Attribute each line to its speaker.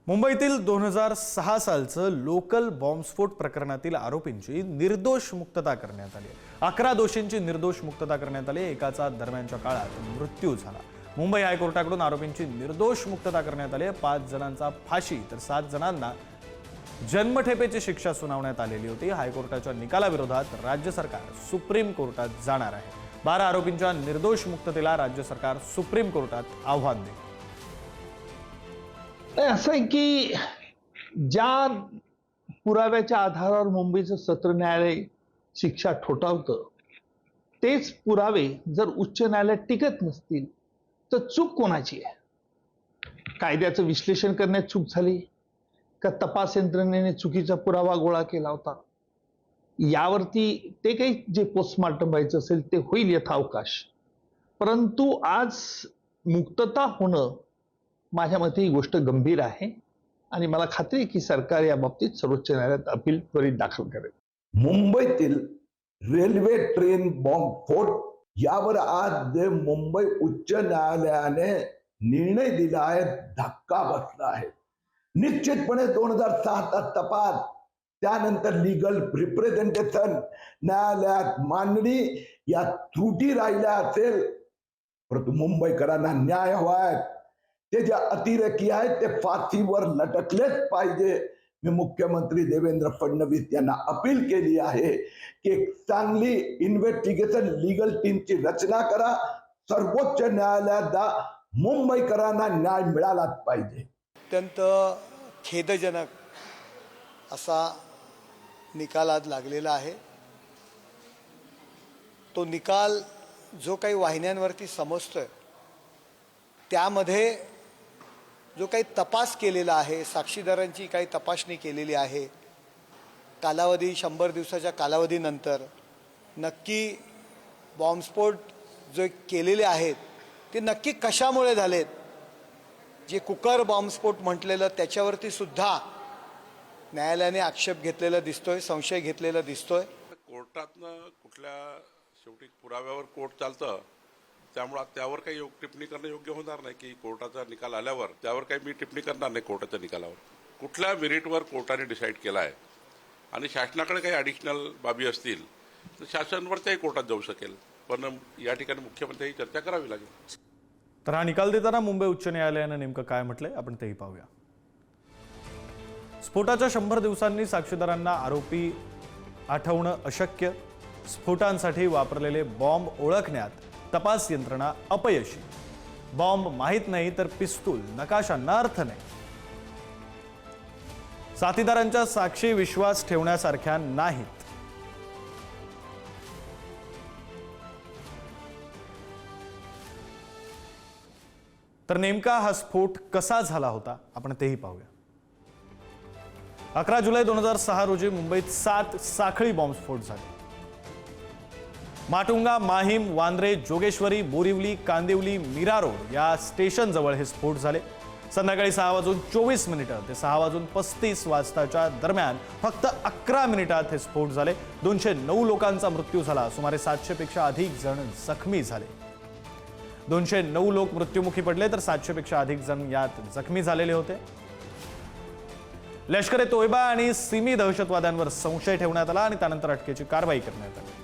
Speaker 1: मुंबईतील 2006 सालचं लोकल बॉम्बस्फोट प्रकरणातील आरोपींची निर्दोष मुक्तता करण्यात आली। 11 दोषींची निर्दोष मुक्तता करण्यात आली। एकाचा दरम्यानच्या काळात मृत्यू झाला। मुंबई हायकोर्टाकडून आरोपींची निर्दोष मुक्तता करण्यात आली। 5 जणांचा फाशी तर 7 जणांना जन्मठेपेची शिक्षा सुनावण्यात आलेली होती। हायकोर्टाच्या निकालाविरोधात राज्य सरकार सुप्रीम कोर्टात जाणार आहे। 12 आरोपींच्या निर्दोष मुक्ततेला राज्य सरकार सुप्रीम कोर्टात आव्हान देईल।
Speaker 2: असं आहे की ज्या पुराव्याच्या आधारावर मुंबईचं सत्र न्यायालय शिक्षा ठोठावतं तेच पुरावे जर उच्च न्यायालयात टिकत नसतील तर चूक कोणाची आहे? कायद्याचं विश्लेषण करण्यात चूक झाली का तपास यंत्रणेने चुकीचा पुरावा गोळा केला होता? यावरती ते काही जे पोस्टमॉर्टम व्हायचं असेल ते होईल यथावकाश, परंतु आज मुक्तता होणं माझ्या मते ही गोष्ट गंभीर आहे आणि मला खात्री आहे की सरकार या बाबतीत सर्वोच्च न्यायालयात अपील त्वरित दाखल करेल।
Speaker 3: मुंबईतील रेल्वे ट्रेन बॉम्बस्फोट यावर आज जे मुंबई उच्च न्यायालयाने निर्णय दिला आहे, धक्का बसला आहे। निश्चितपणे 2006चा तपास, त्यानंतर लीगल रिप्रेझेंटेशन न्यायालयात मांडणी या त्रुटी राहिल्या असेल, परंतु मुंबईकरांना न्याय हवाय। ते जे अतिरेकी आहेत ते फाशीवर लटकलेच पाहिजे। मी मुख्यमंत्री देवेंद्र फडणवीस यांना अपील केली आहे की एक चांगली इन्व्हेस्टिगेशन लीगल टीमची रचना करा, सर्वोच्च न्यायालयात जा, मुंबईकरांना न्याय मिळालाच पाहिजे।
Speaker 4: अत्यंत खेदजनक असा निकाल आज लागलेला आहे। तो निकाल जो काही वाहिन्यांवरती समजतोय त्यामध्ये जो काही तपास केलेला आहे, साक्षीदारांची काही तपासणी केलेली आहे, कालावधी 100 दिवसाच्या कालावधीनंतर नक्की बॉम्बस्फोट जो केलेले आहेत ते नक्की कशामुळे झालेत, जे कुकर बॉम्बस्फोट म्हटलेलं त्याच्यावरती सुद्धा न्यायालयाने आक्षेप घेतलेला दिसतोय, संशय घेतलेला दिसतोय।
Speaker 5: कोर्टातनं कुठल्या शेवटी पुराव्यावर कोर्ट चालतं, त्यामुळे त्यावर काही टिप्पणी करणं योग्य होणार नाही की कोर्टाचा निकाल आल्यावर त्यावर काही मी टिप्पणी करणार नाही। कोर्टाच्या निकालावर कुठल्या मेरिटवर कोर्टाने डिसाईड केला आहे आणि शासनाकडे काही ॲडिशनल बाबी असतील तर शासनावरच्याही कोर्टात जाऊ शकेल, पण या ठिकाणी मुख्यमंत्री ही चर्चा करावी लागेल।
Speaker 1: तर हा निकाल देताना मुंबई उच्च न्यायालयाने नेमकं काय म्हटलंय आपण तेही पाहूया। स्फोटाच्या 100 दिवसांनी साक्षीदारांना आरोपी आठवणं अशक्य। स्फोटांसाठी वापरलेले बॉम्ब ओळखण्यात तपास यंत्रणा अपयशी। बॉम्ब माहीत नाही तर पिस्तूल नकाशांना अर्थ नाही। साथीदारांच्या साक्षी विश्वास ठेवण्यासारख्या नाहीत। तर नेमका हा स्फोट कसा झाला होता आपण तेही पाहूया। 11 जुलै 2006 रोजी मुंबईत 7 साखळी बॉम्बस्फोट झाले। माटुंगा, माहीम, वांद्रे, जोगेश्वरी, बोरिवली, कांदिवली, मीरा रोड या स्टेशन जवळ हे स्फोट झाले। संध्याकाळी 6:24 ते 6:35 वाजताच्या दरम्यान फक्त 11 मिनिटात हे स्फोट झाले। 209 लोकांचा मृत्यू झाला। सुमारे 700 पेक्षा अधिक जण जखमी झाले। 209 लोक मृत्युमुखी पडले तर 700 पेक्षा अधिक जण यात जखमी झालेले होते। लष्कर-ए-तोयबा आणि सिमी दहशतवाद्यांवर संशय ठेवण्यात आला आणि त्यानंतर अटकेची कारवाई करण्यात आली।